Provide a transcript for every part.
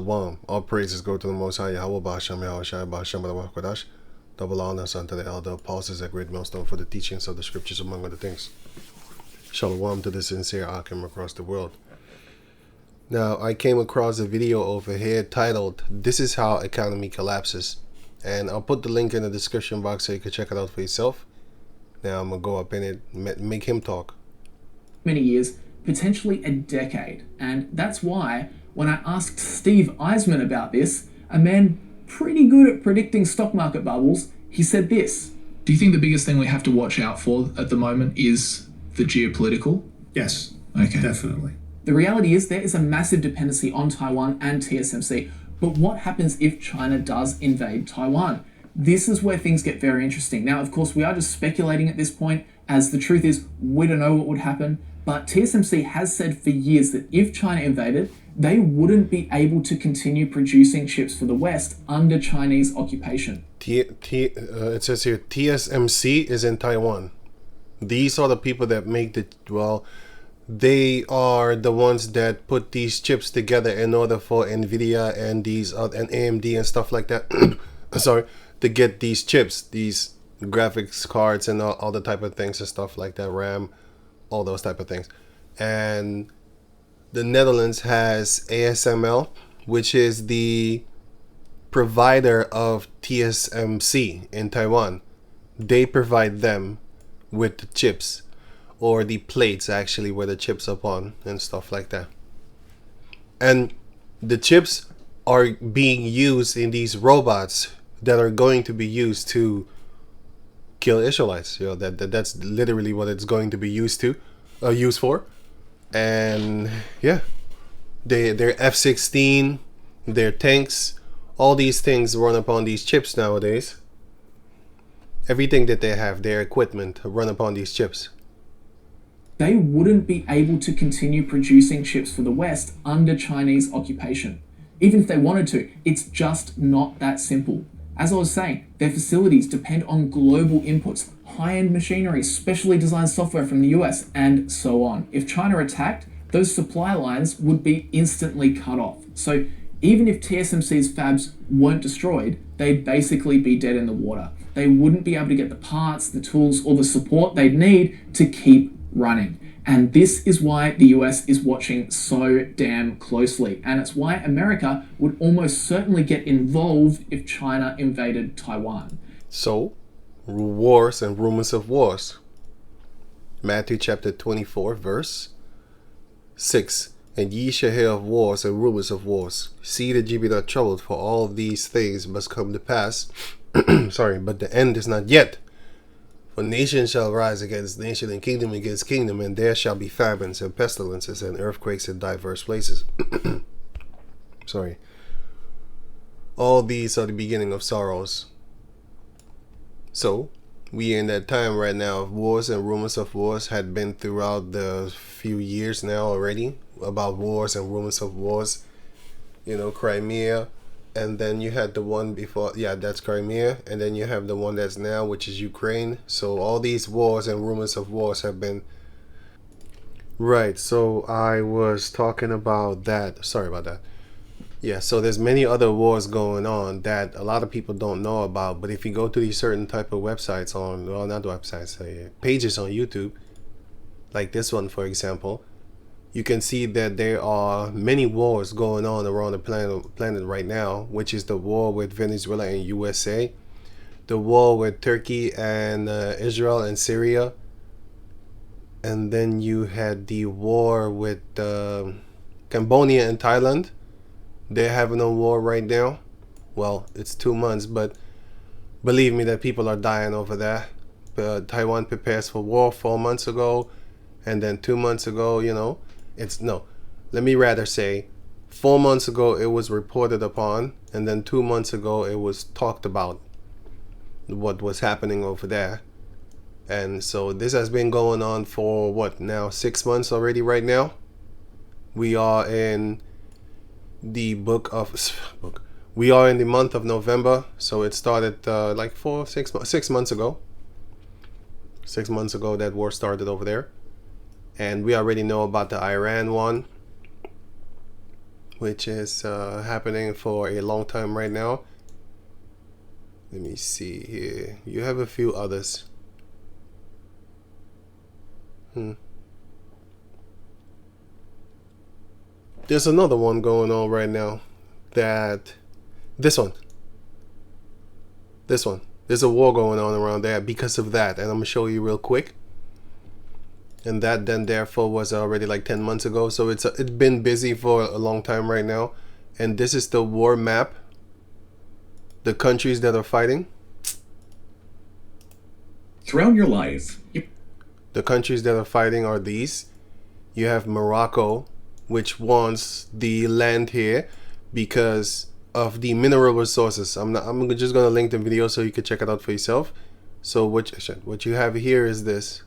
Shalom. All praises go to the Most High Yahweh Ba'Shem Yahweh Shai Ba'Shem B'Dawah Kodash. Double honors unto the elder apostles at great millstone for the teachings of the scriptures among other things. Shalom to the sincere Akim across the world. Now, I came across a video over here titled, "This is How Economy Collapses." And I'll put the link in the description box so you can check it out for yourself. Now I'm going to go up in it, make him talk. Many years, potentially a decade. And that's why when I asked Steve Eisman about this, a man pretty good at predicting stock market bubbles, he said this. Do you think the biggest thing we have to watch out for at the moment is the geopolitical? Yes, Okay. definitely. The reality is there is a massive dependency on Taiwan and TSMC. But what happens if China does invade Taiwan? This is where things get very interesting. Now, of course, we are just speculating at this point, as the truth is we don't know what would happen. But TSMC has said for years that if China invaded, they wouldn't be able to continue producing chips for the West under Chinese occupation. It says here, TSMC is in Taiwan. These are the people that make they are the ones that put these chips together in order for NVIDIA and and AMD and stuff like that. Sorry, to get these chips, these graphics cards and all the type of things and stuff like that, RAM, all those type of things. And the Netherlands has ASML, which is the provider of TSMC in Taiwan. They provide them with the chips, or the plates actually where the chips upon and stuff like that. And the chips are being used in these robots that are going to be used to kill Israelites. You know, that's literally what it's going to be used for. And yeah, their F-16, their tanks, all these things run upon these chips nowadays. Everything that they have, their equipment, run upon these chips. They wouldn't be able to continue producing chips for the West under Chinese occupation. Even if they wanted to, it's just not that simple. As I was saying, their facilities depend on global inputs, high-end machinery, specially designed software from the US, and so on. If China attacked, those supply lines would be instantly cut off. So even if TSMC's fabs weren't destroyed, they'd basically be dead in the water. They wouldn't be able to get the parts, the tools, or the support they'd need to keep running. And this is why the US is watching so damn closely. And it's why America would almost certainly get involved if China invaded Taiwan. So, wars and rumors of wars. Matthew chapter 24, verse 6. And ye shall hear of wars and rumors of wars. See that ye be not troubled, for all these things must come to pass. Sorry, but the end is not yet. For nation shall rise against nation, and kingdom against kingdom, and there shall be famines and pestilences and earthquakes in diverse places. Sorry. All these are the beginning of sorrows. So, we in that time right now of wars and rumors of wars had been throughout the few years now already, about wars and rumors of wars. You know, Crimea. And then you had the one before, that's Crimea. And then you have the one that's now, which is Ukraine. So all these wars and rumors of wars have been... Right, so I was talking about that. Sorry about that. Yeah, so there's many other wars going on that a lot of people don't know about. But if you go to these certain type of websites not websites, pages on YouTube, like this one, for example, you can see that there are many wars going on around the planet right now, which is the war with Venezuela and USA, the war with Turkey and Israel and Syria, and then you had the war with Cambodia and Thailand. They're having a war right now. Well, it's 2 months, but believe me that people are dying over that. Taiwan prepares for war 4 months ago, and then 2 months ago, let me rather say 4 months ago it was reported upon, and then 2 months ago it was talked about what was happening over there. And so this has been going on for 6 months already right now. We are in the we are in the month of November, so it started 6 months ago. 6 months ago that war started over there. And we already know about the Iran one. which is happening for a long time right now. Let me see here. You have a few others. There's another one going on right now. This one. There's a war going on around there because of that, and I'm gonna show you real quick. And that then therefore was already like 10 months ago, so it's been busy for a long time right now. And this is the war map, the countries that are fighting. Throughout your life, The countries that are fighting are these. You have Morocco, which wants the land here because of the mineral resources. I'm just gonna link the video so you can check it out for yourself. So what you have here is this.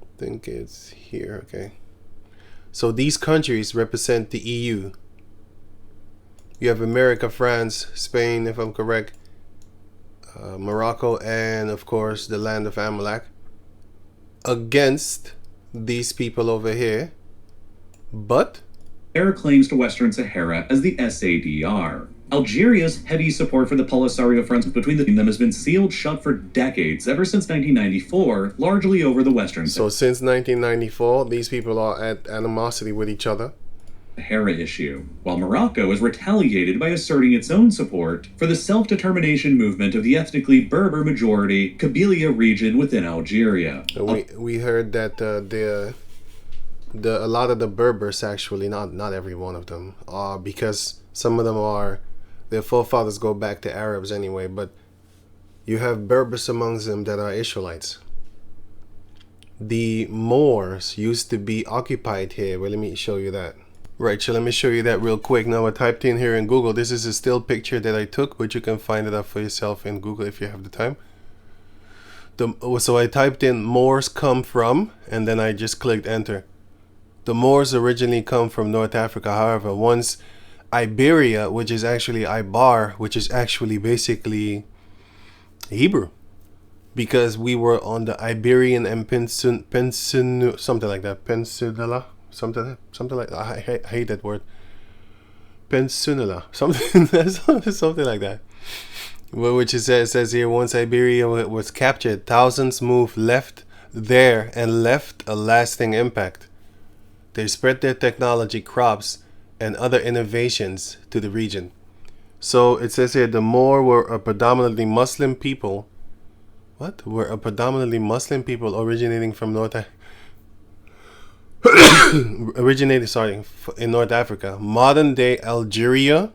I think it's here. Okay. So these countries represent the EU. You have America, France, Spain, if I'm correct, Morocco, and of course the land of Amalek against these people over here. But Sahara claims to Western Sahara as the SADR. Algeria's heady support for the Polisario Front between them has been sealed shut for decades, ever since 1994, largely over the Western so since 1994, these people are at animosity with each other. Sahara issue, while Morocco has retaliated by asserting its own support for the self-determination movement of the ethnically Berber majority Kabylia region within Algeria. We heard that a lot of the Berbers, actually, not every one of them, because some of them are, their forefathers go back to Arabs anyway, but you have Berbers amongst them that are Israelites. The Moors used to be occupied here. Well, let me show you that. Right, so let me show you that real quick. Now I typed in here in Google. This is a still picture that I took, but you can find it up for yourself in Google if you have the time. So I typed in Moors come from, and then I just clicked enter. The Moors originally come from North Africa. However, once Iberia, which is actually Ibar, which is actually basically Hebrew, because we were on the Iberian and something like that, Peninsula, something like that. I hate that word. Peninsula, something like that. Well, which it says here, once Iberia was captured, thousands moved left there and left a lasting impact. They spread their technology, crops, and other innovations to the region. So it says here, the Moor were a predominantly Muslim people. What? Were a predominantly Muslim people originating from in North Africa. Modern day Algeria,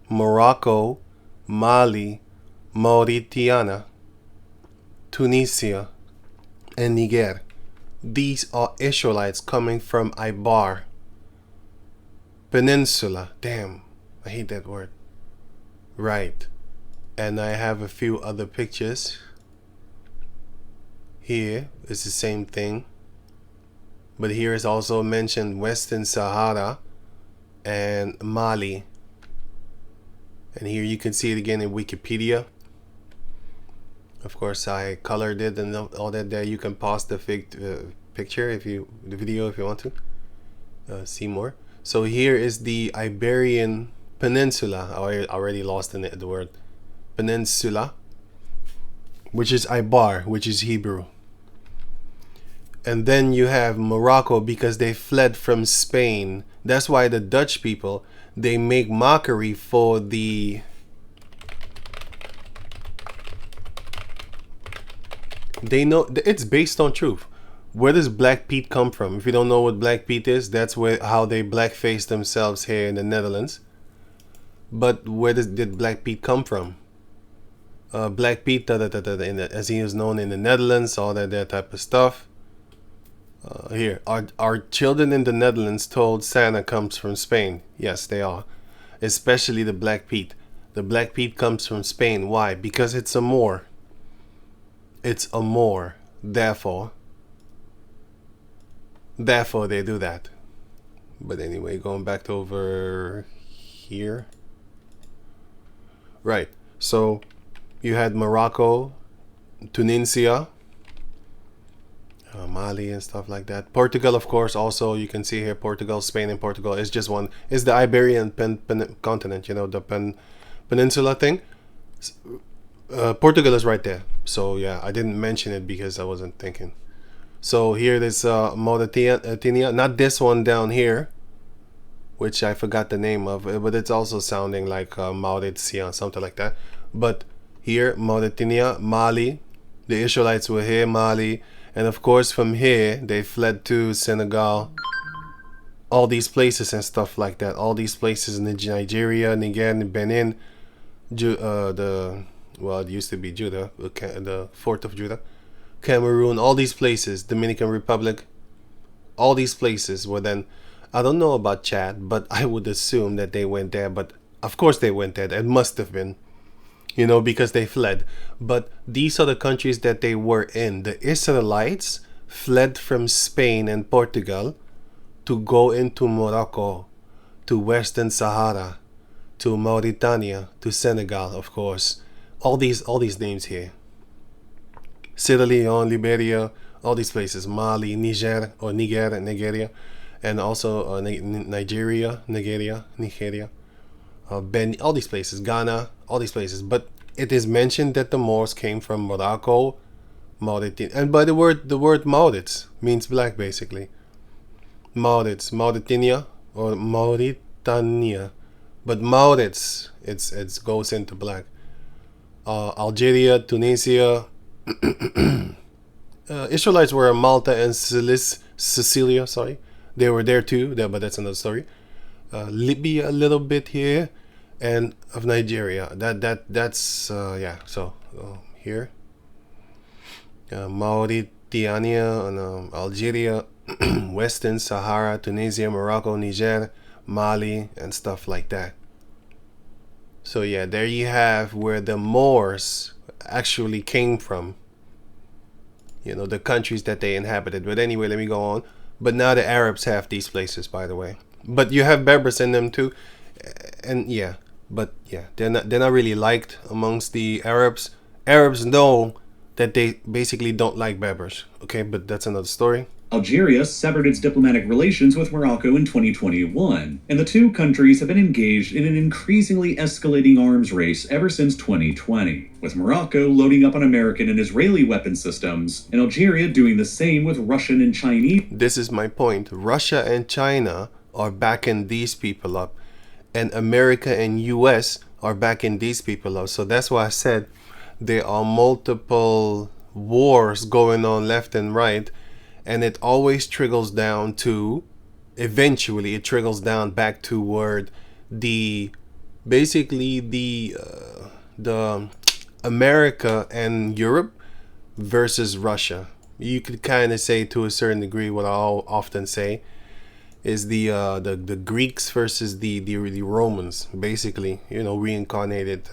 Morocco, Mali, Mauritania, Tunisia, and Niger. These are Israelites coming from Ibar Peninsula. Damn, I hate that word. Right. And I have a few other pictures. Here is the same thing. But here is also mentioned Western Sahara and Mali. And here you can see it again in Wikipedia. Of course, I colored it and all that there. You can pause the picture the video if you want to see more. So here is the Iberian Peninsula. I already lost the word. Peninsula, which is Ibar, which is Hebrew. And then you have Morocco, because they fled from Spain. That's why the Dutch people, they make mockery for the they know it's based on truth. Where does Black Pete come from? If you don't know what Black Pete is, that's how they blackface themselves here in the Netherlands. But where did Black Pete come from? Black Pete, as he is known in the Netherlands, all that type of stuff. Here, are children in the Netherlands told Santa comes from Spain? Yes, they are. Especially the Black Pete. The Black Pete comes from Spain. Why? Because it's a Moor. It's a Moor. Therefore they do that. But anyway, going back to over here. Right. So you had Morocco, Tunisia, Mali and stuff like that. Portugal, of course, also you can see here Portugal, Spain, and Portugal is just one. Is the Iberian continent, the peninsula thing. Portugal is right there. So yeah, I didn't mention it because I wasn't thinking. So here there's Mauritania, not this one down here, which I forgot the name of, but it's also sounding like Mauritania, something like that. But here, Mauritania, Mali, the Israelites were here, Mali, and of course from here they fled to Senegal, all these places and stuff like that. All these places in Nigeria, Niger, Benin, it used to be Judah, the fourth of Judah, Cameroon, all these places, Dominican Republic, all these places were then, I don't know about Chad, but I would assume that they went there. But of course they went there. It must have been, because they fled. But these are the countries that they were in. The Israelites fled from Spain and Portugal to go into Morocco, to Western Sahara, to Mauritania, to Senegal, of course. All these names here. Sierra Leone, Liberia, all these places. Mali, Nigeria, and also Nigeria, all these places, Ghana, all these places. But it is mentioned that the Moors came from Morocco, Mauritania, and by the word Maurits means black, basically. Mauritania or Mauritania, but Maurits, it goes into black. Algeria, Tunisia. Israelites were in Malta and Sicilia, sorry. They were there too, but that's another story. Libya a little bit here, and of Nigeria. That's So here, Mauritania and Algeria, Western Sahara, Tunisia, Morocco, Niger, Mali, and stuff like that. So yeah, there you have where the Moors actually came from. The countries that they inhabited. But anyway, let me go on. But now the Arabs have these places, by the way. But you have Berbers in them too, and they're not really liked amongst the Arabs. Arabs know that they basically don't like Berbers. Okay, but that's another story. Algeria severed its diplomatic relations with Morocco in 2021, and the two countries have been engaged in an increasingly escalating arms race ever since 2020, with Morocco loading up on American and Israeli weapon systems, and Algeria doing the same with Russian and Chinese. This is my point. Russia and China are backing these people up, and America and US are backing these people up. So that's why I said there are multiple wars going on left and right. And it always trickles down to, eventually it trickles down back toward the America and Europe versus Russia. You could kind of say to a certain degree what I often say is the Greeks versus the Romans, basically, reincarnated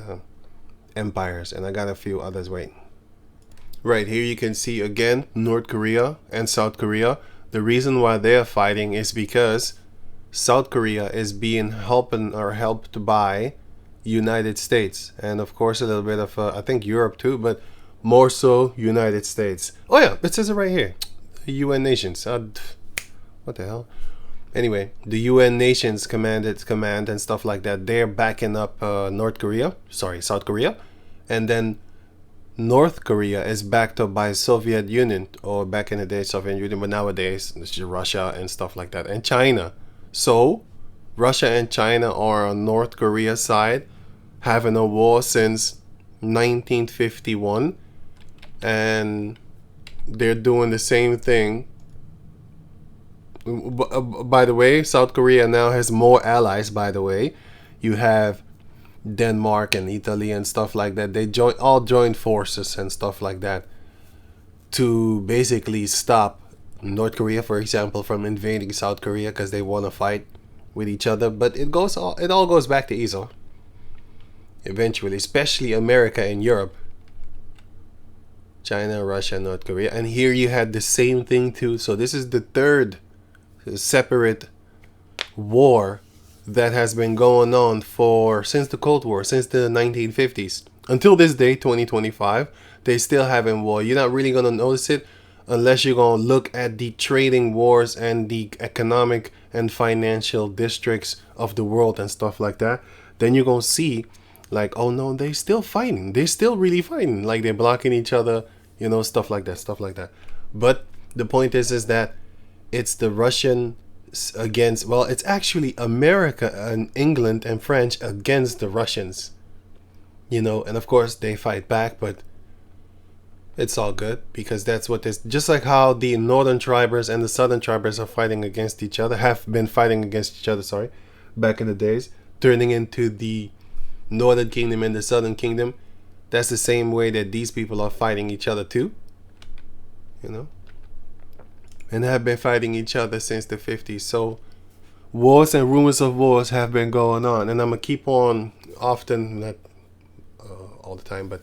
empires. And I got a few others. Wait. Right here you can see again North Korea and South Korea. The reason why they're fighting is because South Korea is being helped by United States, and of course a little bit of I think Europe too, but more so United States. Oh yeah, it says it right here. The UN nations. What the hell? Anyway, the UN nations command and stuff like that. They're backing up South Korea, and then North Korea is backed up by Soviet Union, or back in the day Soviet Union, but nowadays it's Russia and stuff like that, and China. So Russia and China are on North Korea's side, having a war since 1951, and they're doing the same thing. By the way, South Korea now has more allies. By the way, you have Denmark and Italy and stuff like that. They all joined forces and stuff like that to basically stop North Korea, for example, from invading South Korea because they want to fight with each other. But it all goes back to Esau eventually, especially America and Europe. China, Russia, North Korea, and here you had the same thing too. So this is the third separate war that has been going on since the Cold War, since the 1950s. Until this day, 2025, they still having war. You're not really going to notice it unless you're going to look at the trading wars and the economic and financial districts of the world and stuff like that, then you're going to see like, oh no, they still fighting. They still really fighting. Like they're blocking each other, stuff like that, stuff like that. But the point is that it's the Russian against, well, it's actually America and England and French against the Russians, and of course they fight back, but it's all good because that's what this, just like how the northern tribers and the southern tribers are fighting against each other, have been fighting against each other, sorry, back in the days, turning into the northern kingdom and the southern kingdom. That's the same way that these people are fighting each other too, and have been fighting each other since the 50s. So wars and rumors of wars have been going on, and I'm gonna keep on often, not all the time, but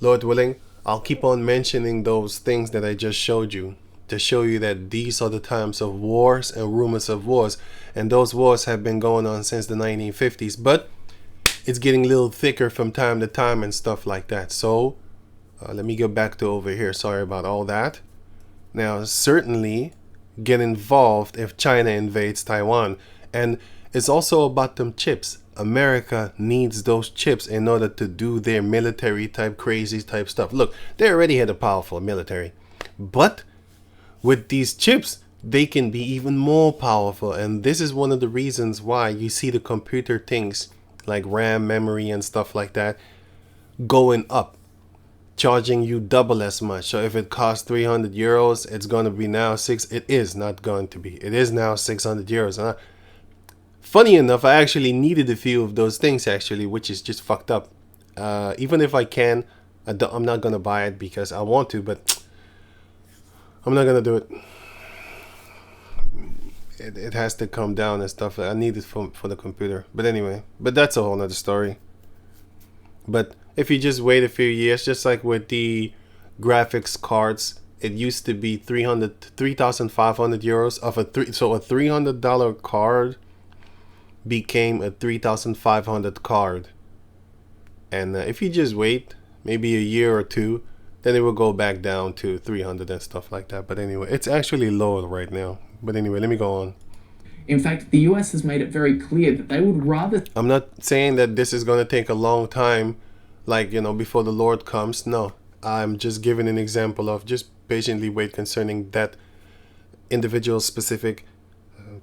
Lord willing, I'll keep on mentioning those things that I just showed you to show you that these are the times of wars and rumors of wars, and those wars have been going on since the 1950s, but it's getting a little thicker from time to time and stuff like that. So let me get back to over here. Sorry about all that. Now, certainly get involved if China invades Taiwan. And it's also about them chips. America needs those chips in order to do their military type, crazy type stuff. Look, they already had a powerful military. But with these chips, they can be even more powerful. And this is one of the reasons why you see the computer things like RAM, memory, and stuff like that going up, charging you double as much. So if it costs 300 euros, it's going to be now it is not going to be. It is now 600 euros. Funny enough, I actually needed a few of those things actually, which is just fucked up. Even if I can, I'm not going to buy it because I want to, but I'm not going to do it. It has to come down and stuff. I need it for the computer. But anyway, but that's a whole nother story. But if you just wait a few years, just like with the graphics cards, it used to be 3,500 euros of so a $300 card became a 3,500 card. And if you just wait maybe a year or two, then it will go back down to 300 and stuff like that. But anyway, it's actually low right now. But anyway, let me go on. In fact, the US has made it very clear that they would rather... I'm not saying that this is going to take a long time, like, before the Lord comes. No, I'm just giving an example of just patiently wait concerning that individual specific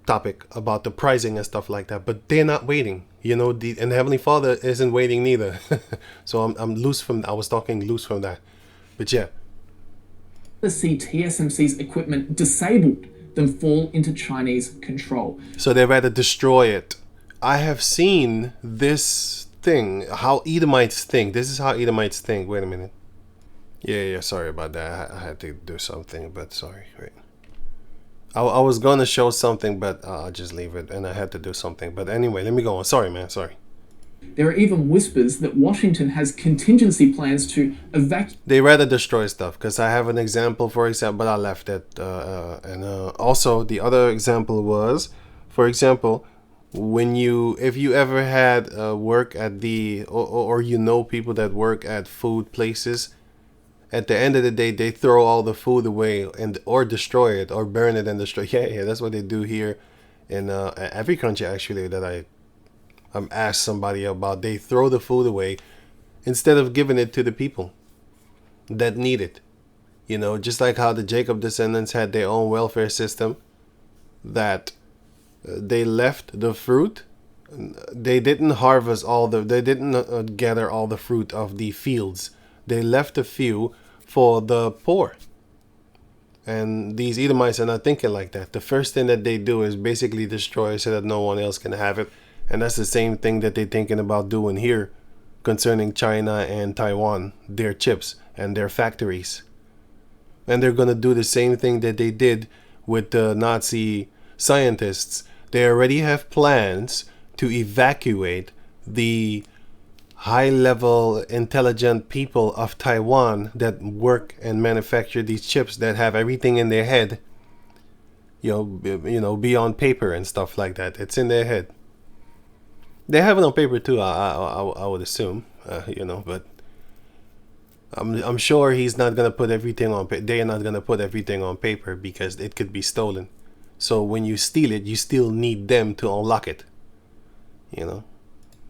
topic about the pricing and stuff like that. But they're not waiting, and the Heavenly Father isn't waiting neither. So I'm loose from, I was talking loose from that. But yeah. see TSMC's equipment disabled than fall into Chinese control. So they rather destroy it. I have seen this thing, how Edomites think. This is how Edomites think. Wait a minute. Yeah, sorry about that. I had to do something, but sorry. Wait. I was going to show something, but I'll just leave it. And I had to do something. But anyway, let me go on. Sorry, man. Sorry. There are even whispers that Washington has contingency plans to evacuate. They rather destroy stuff, because I have an example, for example, but I left it. And also, the other example was, for example, if you ever had work at the, or people that work at food places, at the end of the day, they throw all the food away or destroy it or burn it and destroy. Yeah, that's what they do here in every country actually that I'm asked somebody about. They throw the food away instead of giving it to the people that need it. Just like how the Jacob descendants had their own welfare system, that they left the fruit. They didn't harvest they didn't gather all the fruit of the fields. They left a few for the poor. And these Edomites are not thinking like that. The first thing that they do is basically destroy so that no one else can have it. And that's the same thing that they're thinking about doing here concerning China and Taiwan, their chips and their factories. And they're going to do the same thing that they did with the Nazi scientists. They already have plans to evacuate the high-level intelligent people of Taiwan that work and manufacture these chips that have everything in their head, beyond paper and stuff like that. It's in their head. They have it on paper too, I would assume, but I'm sure he's not gonna put everything on. They're not gonna put everything on paper because it could be stolen. So when you steal it, you still need them to unlock it. You know.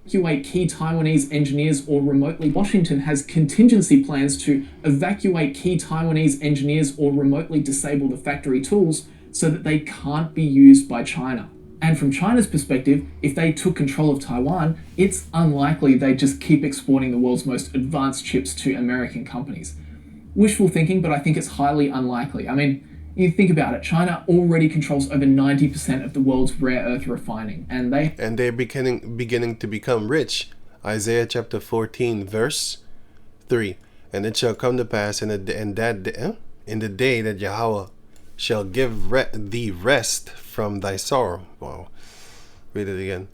Evacuate key Taiwanese engineers or remotely. Washington has contingency plans to evacuate key Taiwanese engineers or remotely disable the factory tools so that they can't be used by China. And from China's perspective, if they took control of Taiwan, it's unlikely they'd just keep exporting the world's most advanced chips to American companies. Wishful thinking, but I think it's highly unlikely. I mean, you think about it, China already controls over 90% of the world's rare earth refining, and they're beginning to become rich. Isaiah chapter 14, verse 3. And it shall come to pass in the day that Yahweh shall give thee rest from thy sorrow. Wow. Read it again.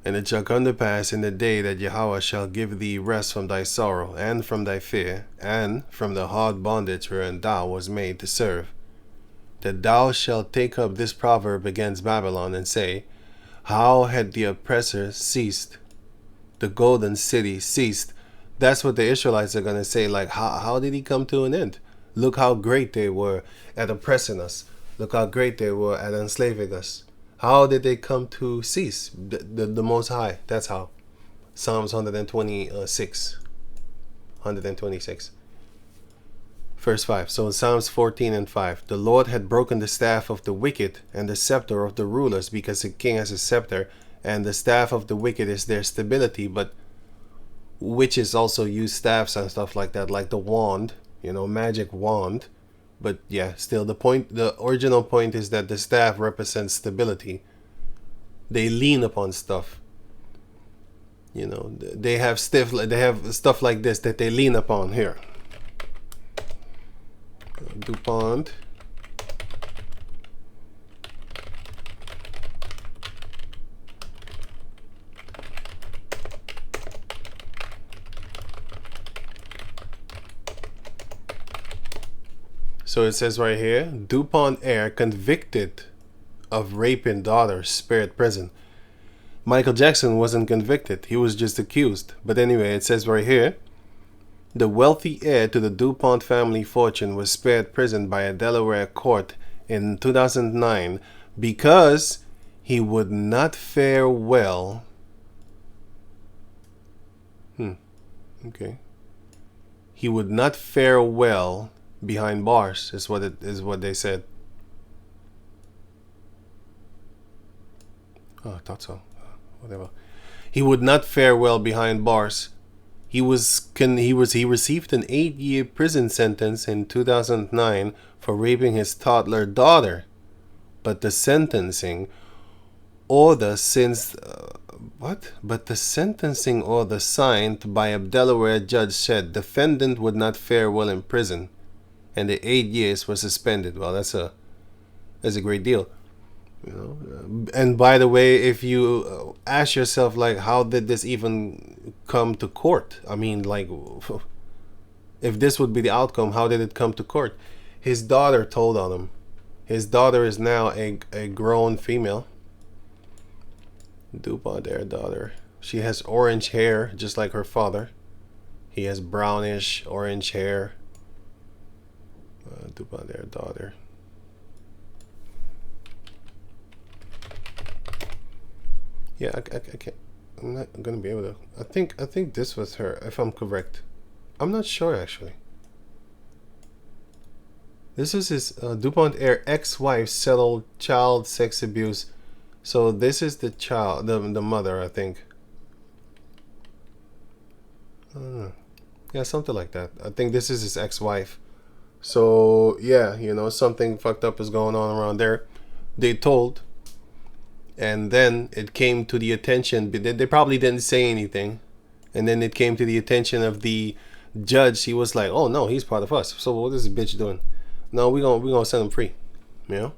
And it shall come to pass in the day that Yahweh shall give thee rest from thy sorrow, and from thy fear, and from the hard bondage wherein thou was made to serve, that thou shalt take up this proverb against Babylon, and say, how had the oppressor ceased? The golden city ceased. That's what the Israelites are going to say. Like, how did he come to an end? Look how great they were at oppressing us. Look how great they were at enslaving us. How did they come to cease? The Most High. That's how. Psalms 126. 126. Verse 5. So in Psalms 14 and 5. The Lord had broken the staff of the wicked and the scepter of the rulers, because the king has a scepter, and the staff of the wicked is their stability. But witches also use staffs and stuff like that, like the wand, magic wand. But yeah, still the original point is that the staff represents stability. They lean upon stuff. They have stuff like this that they lean upon here. DuPont. So it says right here, DuPont heir convicted of raping daughter spared prison. Michael Jackson wasn't convicted. He was just accused. But anyway, it says right here, the wealthy heir to the DuPont family fortune was spared prison by a Delaware court in 2009 because he would not fare well. Okay. He would not fare well behind bars, is what they said. Oh, I thought so. Whatever. He would not fare well behind bars. He received an 8-year prison sentence in 2009 for raping his toddler daughter, but the sentencing order signed by a Delaware judge said defendant would not fare well in prison, and the 8 years were suspended. Well, that's a great deal. And by the way, if you ask yourself, like, how did this even come to court? I mean, like, if this would be the outcome, how did it come to court? His daughter told on him. His daughter is now a grown female. DuPont, their daughter. She has orange hair, just like her father. He has brownish orange hair. DuPont, their daughter. Yeah, I can't. I'm not gonna be able to. I think this was her, if I'm correct. I'm not sure actually. This is his DuPont heir ex-wife settled child sex abuse. So this is the child, the mother, I think. I don't know. Yeah, something like that. I think this is his ex-wife. So yeah, something fucked up is going on around there. They told. And then it came to the attention, they probably didn't say anything. And then it came to the attention of the judge. He was like, oh no, he's part of us. So what is this bitch doing? No, we're gonna set him free. To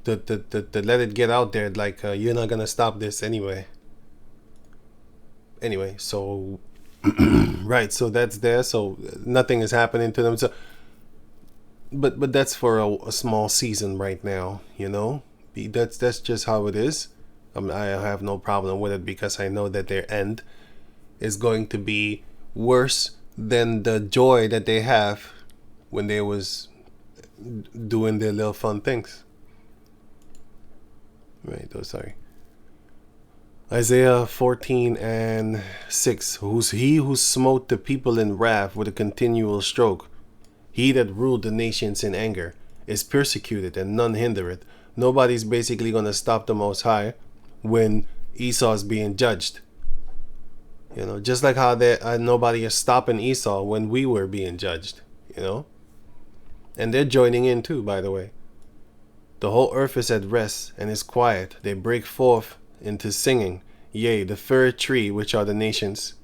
let it get out there, like, you're not gonna stop this anyway. Anyway, so right, so that's there. So nothing is happening to them. So but that's for a small season right now, That's just how it is. I have no problem with it because I know that their end is going to be worse than the joy that they have when they was doing their little fun things. Right, oh, sorry. Isaiah 14:6. Who's he who smote the people in wrath with a continual stroke? He that ruled the nations in anger is persecuted, and none hinder it. Nobody's basically going to stop the Most High when Esau's being judged. You know, just like how nobody is stopping Esau when we were being judged, you know. And they're joining in too, by the way. The whole earth is at rest and is quiet. They break forth into singing. Yea, the fir tree, which are the nations.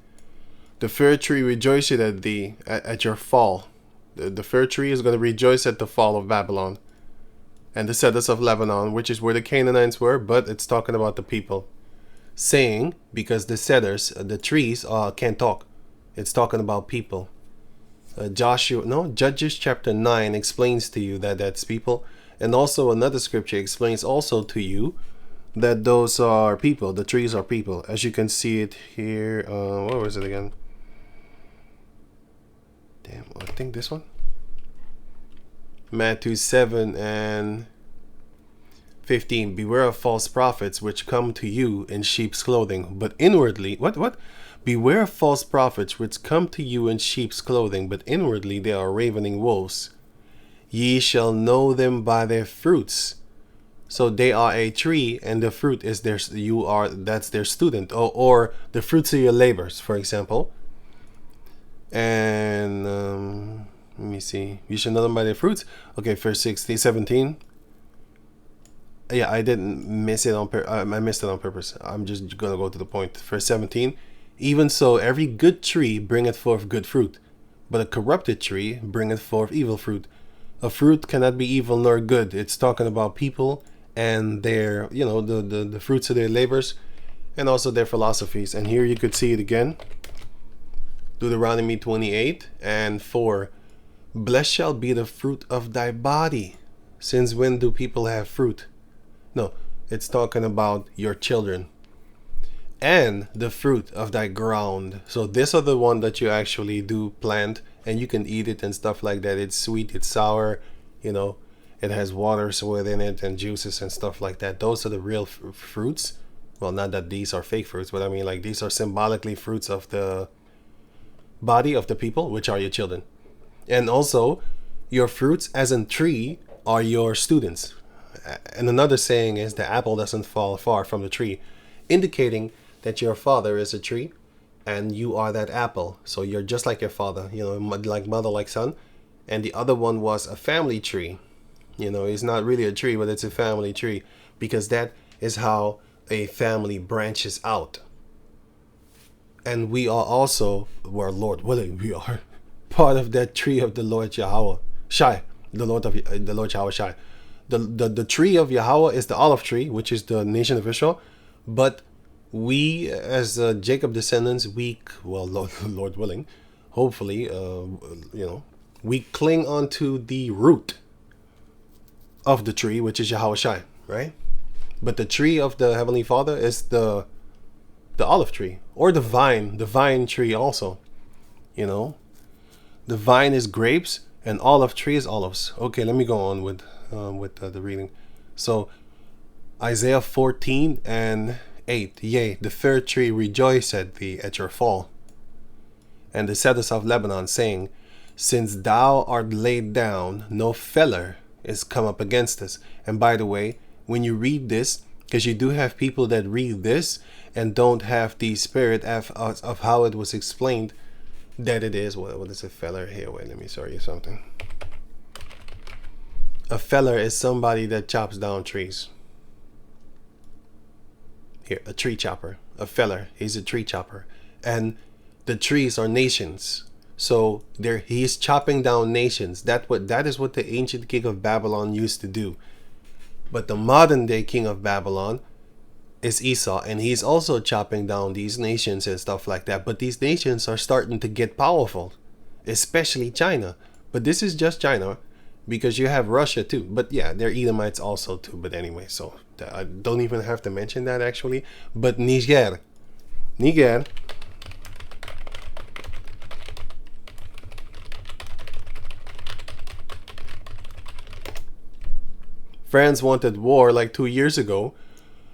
The fir tree rejoiceth at thee, at your fall. The fir tree is going to rejoice at the fall of Babylon. And the cedars of Lebanon, which is where the Canaanites were, but it's talking about the people. Saying, because the cedars, the trees, can't talk. It's talking about people. Judges chapter 9 explains to you that that's people. And also another scripture explains also to you that those are people. The trees are people. As you can see it here. Where was it again? Damn, I think this one. Matthew 7:15. Beware of false prophets which come to you in sheep's clothing, but inwardly, what? Beware of false prophets which come to you in sheep's clothing, but inwardly they are ravening wolves. Ye shall know them by their fruits. So they are a tree, and the fruit is that's their student, or the fruits of your labors, for example. And let me see. You should know them by their fruits. Okay, verse 17. Yeah, I didn't miss it on I missed it on purpose. I'm just gonna go to the point. Verse 17. Even so, every good tree bringeth forth good fruit, but a corrupted tree bringeth forth evil fruit. A fruit cannot be evil nor good. It's talking about people and their, the fruits of their labors, and also their philosophies. And here you could see it again. Deuteronomy 28:4. Blessed shall be the fruit of thy body. Since when do people have fruit? No, it's talking about your children. And the fruit of thy ground. So these are the one that you actually do plant, and you can eat it and stuff like that. It's sweet, it's sour, it has waters within it and juices and stuff like that. Those are the real fruits. Well, not that these are fake fruits, but I mean, like, these are symbolically fruits of the body of the people, which are your children. And also, your fruits as in tree are your students. And another saying is the apple doesn't fall far from the tree, indicating that your father is a tree and you are that apple. So you're just like your father, like mother, like son. And the other one was a family tree. It's not really a tree, but it's a family tree, because that is how a family branches out. And we are also, where Lord willing, we are part of that tree of the Lord Yahweh Shai, the Lord Yahweh Shai. The tree of Yahweh is the olive tree, which is the nation of Israel. But we, as Jacob descendants, Lord willing, hopefully, we cling onto the root of the tree, which is Yahweh Shai, right? But the tree of the Heavenly Father is the olive tree, or the vine tree also. The vine is grapes, and olive tree is olives. Okay, let me go on with the reading. So Isaiah 14:8. Yea, the fir tree rejoiced at thee at your fall, and the cedars of Lebanon, saying, since thou art laid down, no feller is come up against us. And by the way, when you read this, because you do have people that read this and don't have the spirit of how it was explained, that it is, what is a feller here? Wait, let me show you something. A feller is somebody that chops down trees. Here, a tree chopper. A feller, he's a tree chopper. And the trees are nations. So he's chopping down nations. That is what the ancient king of Babylon used to do. But the modern day king of Babylon is Esau, and he's also chopping down these nations and stuff like that. But these nations are starting to get powerful, especially China. But this is just China, because you have Russia too. But yeah, they're Edomites also too. But anyway, so I don't even have to mention that actually. But Niger, France wanted war like 2 years ago.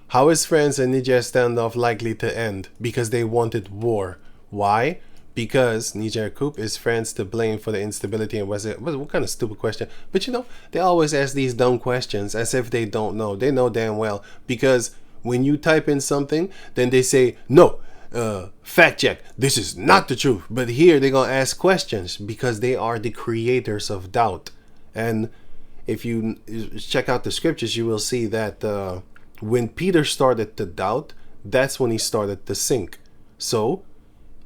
How is France and Niger standoff likely to end? Because they wanted war. Why? Because Niger coup is France to blame for the instability in West. What kind of stupid question? But they always ask these dumb questions as if they don't know. They know damn well. Because when you type in something, then they say, no, fact check. This is not the truth. But here they're going to ask questions because they are the creators of doubt. And if you check out the scriptures, you will see that when Peter started to doubt, that's when he started to sink. So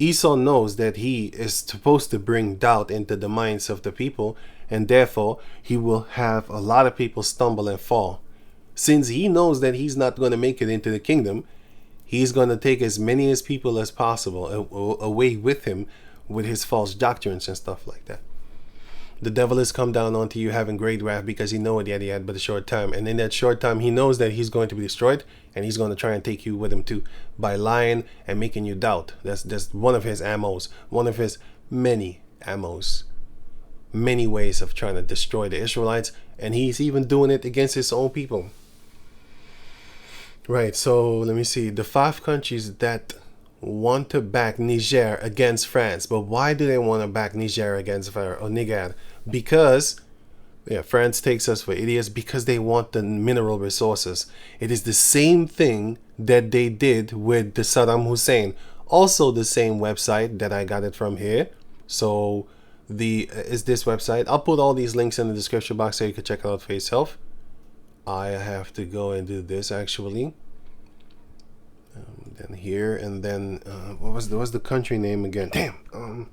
Esau knows that he is supposed to bring doubt into the minds of the people, and therefore he will have a lot of people stumble and fall. Since he knows that he's not going to make it into the kingdom, he's going to take as many as people as possible away with him with his false doctrines and stuff like that. The devil has come down onto you having great wrath because he knows that he had but a short time. And in that short time, he knows that he's going to be destroyed, and he's going to try and take you with him too by lying and making you doubt. That's just one of his ammos, one of his many ammos, many ways of trying to destroy the Israelites. And he's even doing it against his own people. Right, so let me see. The 5 countries that want to back Niger against France. But why do they want to back Niger against Niger? Because France takes us for idiots because they want the mineral resources. It is the same thing that they did with the Saddam Hussein. Also the same website that I got it from here. So is this website. I'll put all these links in the description box so you can check it out for yourself. I have to go and do this actually. Then here and then what was the country name again? Damn.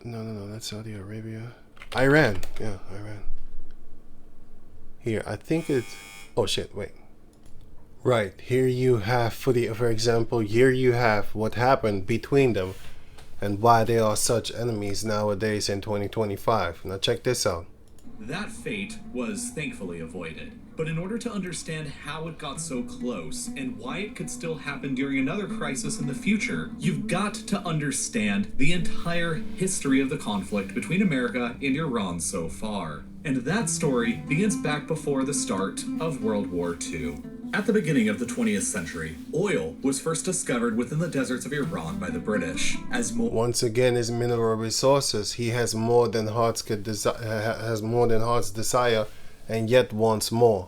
No, that's Saudi Arabia. Iran. Yeah, Iran. Here, I think it's. Oh shit! Wait. Right here you have for example, here you have what happened between them, and why they are such enemies nowadays in 2025. Now check this out. That fate was thankfully avoided. But in order to understand how it got so close and why it could still happen during another crisis in the future, you've got to understand the entire history of the conflict between America and Iran so far. And that story begins back before the start of World War II. At the beginning of the 20th century, oil was first discovered within the deserts of Iran by the British. Once again, his mineral resources. He has more than hearts desire, and yet wants more.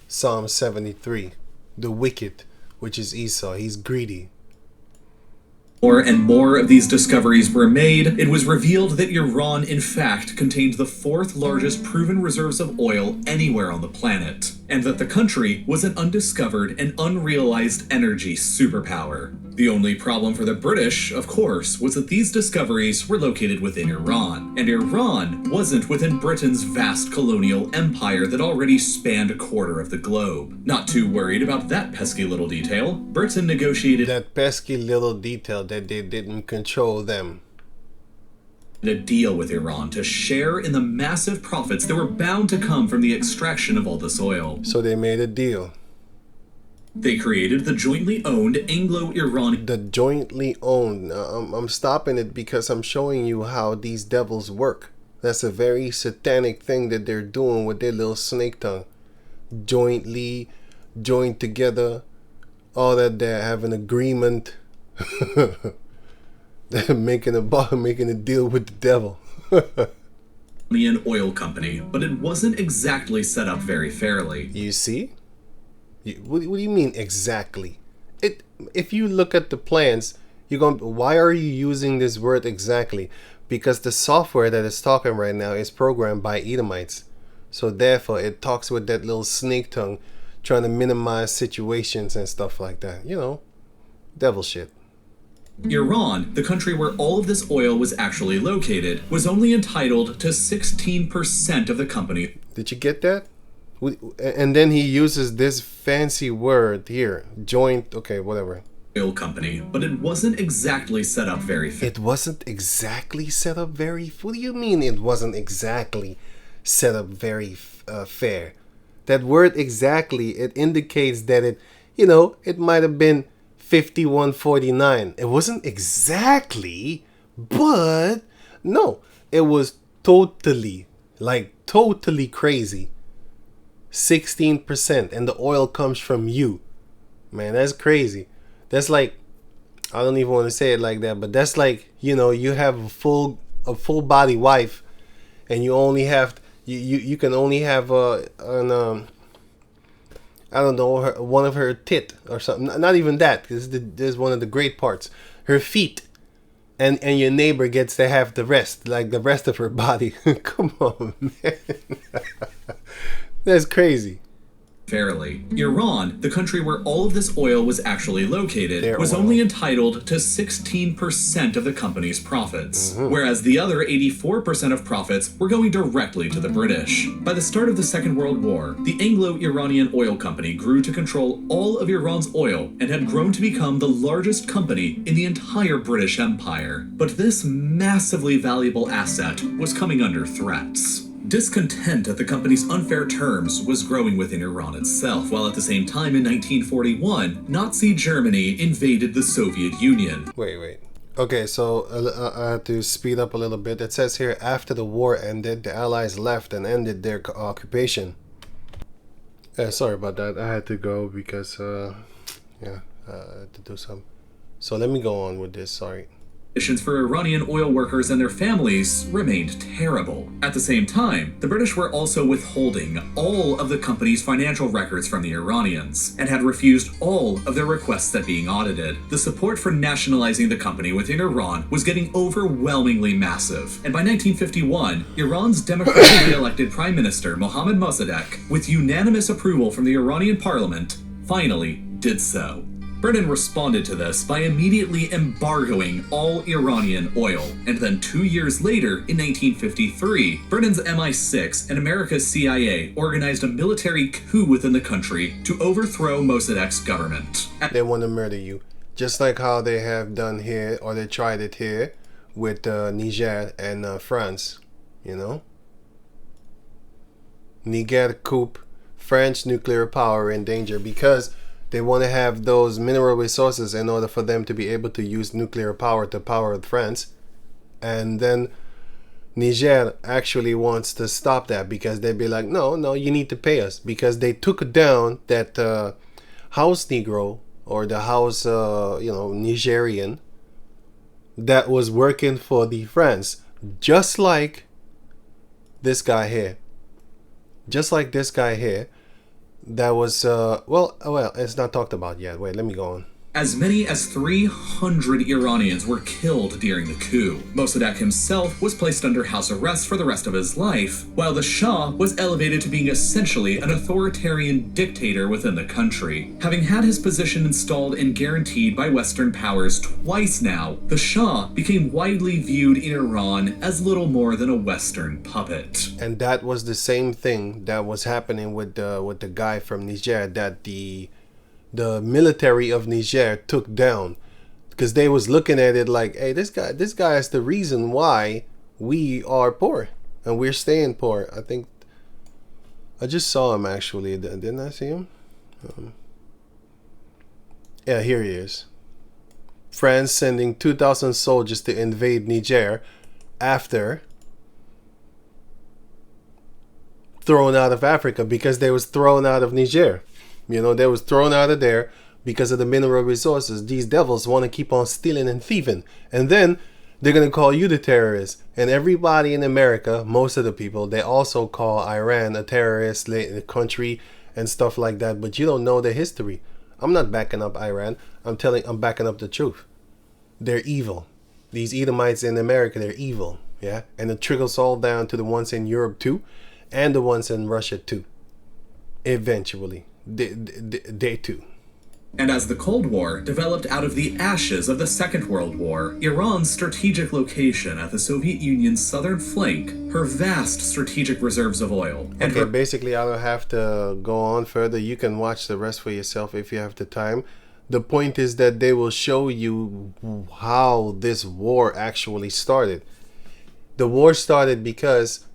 Psalm 73. The wicked, which is Esau, he's greedy. More and more of these discoveries were made. It was revealed that Iran, in fact, contained the 4th largest proven reserves of oil anywhere on the planet, and that the country was an undiscovered and unrealized energy superpower. The only problem for the British, of course, was that these discoveries were located within Iran, and Iran wasn't within Britain's vast colonial empire that already spanned a quarter of the globe. Not too worried about that pesky little detail, Britain negotiated that pesky little detail that they didn't control them. A deal with Iran to share in the massive profits that were bound to come from the extraction of all this oil. So they made a deal. They created the jointly owned Anglo-Iranian. The jointly owned. I'm stopping it because I'm showing you how these devils work. That's a very satanic thing that they're doing with their little snake tongue. Jointly, joined together, all that they have an agreement. They're making a deal with the devil. Oil company, but it wasn't exactly set up very fairly. You see? What do you mean exactly? If you look at the plans, why are you using this word exactly? Because the software that is talking right now is programmed by Edomites. So therefore it talks with that little snake tongue, trying to minimize situations and stuff like that. Devil shit. Iran, the country where all of this oil was actually located, was only entitled to 16% of the company. Did you get that? And then he uses this fancy word here, joint, okay, whatever. Oil company, but it wasn't exactly set up very fair. It wasn't exactly set up very. What do you mean it wasn't exactly set up very fair? That word exactly, it indicates that it might have been 51-49. It wasn't exactly, but no, it was totally crazy. 16%, and the oil comes from you. Man, that's crazy. That's like, I don't even want to say it like that, but that's like, you have a full body wife, and you only have you can only have I don't know, one of her tit or something. Not even that, because this is one of the great parts. Her feet, and your neighbor gets to have the rest, like the rest of her body. Come on, man. That's crazy. Fairly. Iran, the country where all of this oil was actually located, was only entitled to 16% of the company's profits, whereas the other 84% of profits were going directly to the British. By the start of the Second World War, the Anglo-Iranian Oil Company grew to control all of Iran's oil and had grown to become the largest company in the entire British Empire. But this massively valuable asset was coming under threats. Discontent at the company's unfair terms was growing within Iran itself, while at the same time in 1941, Nazi Germany invaded the Soviet Union. Wait. Okay, so I have to speed up a little bit. It says here, after the war ended, the Allies left and ended their occupation. Sorry about that. I had to go because, I had to do some. So let me go on with this, sorry. Conditions for Iranian oil workers and their families remained terrible. At the same time, the British were also withholding all of the company's financial records from the Iranians and had refused all of their requests at being audited. The support for nationalizing the company within Iran was getting overwhelmingly massive, and by 1951, Iran's democratically elected Prime Minister Mohammad Mossadegh, with unanimous approval from the Iranian parliament, finally did so. Britain responded to this by immediately embargoing all Iranian oil, and then 2 years later, in 1953, Britain's MI6 and America's CIA organized a military coup within the country to overthrow Mossadegh's government. They want to murder you, just like how they have done here, or they tried it here with Niger and France, Niger coup, French nuclear power in danger, because they want to have those mineral resources in order for them to be able to use nuclear power to power France. And then Niger actually wants to stop that, because they'd be like, no, you need to pay us, because they took down that house Negro, or the house, Nigerian, that was working for the France, just like this guy here. That was, well, it's not talked about yet. Wait, let me go on. As many as 300 Iranians were killed during the coup. Mossadegh himself was placed under house arrest for the rest of his life, while the Shah was elevated to being essentially an authoritarian dictator within the country. Having had his position installed and guaranteed by Western powers twice now, the Shah became widely viewed in Iran as little more than a Western puppet. And that was the same thing that was happening with the guy from Niger that the military of Niger took down, because they was looking at it like, hey, this guy is the reason why we are poor and we're staying poor. I think I just saw him actually. Didn't I see him? Yeah, here he is. France sending 2,000 soldiers to invade Niger after thrown out of Africa, because they was thrown out of Niger. They was thrown out of there because of the mineral resources. These devils want to keep on stealing and thieving. And then they're going to call you the terrorist. And everybody in America, most of the people, they also call Iran a terrorist country and stuff like that. But you don't know the history. I'm not backing up Iran. I'm backing up the truth. They're evil. These Edomites in America, they're evil. Yeah. And it trickles all down to the ones in Europe too, and the ones in Russia too. Eventually. Day two. And as the Cold War developed out of the ashes of the Second World War, Iran's strategic location at the Soviet Union's southern flank, her vast strategic reserves of oil, and basically I don't have to go on further. You can watch the rest for yourself if you have the time. The point is that they will show you how this war actually started. The war started because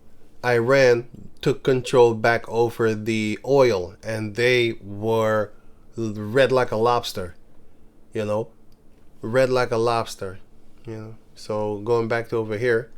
Iran took control back over the oil, and they were red like a lobster, red like a lobster, So going back to over here,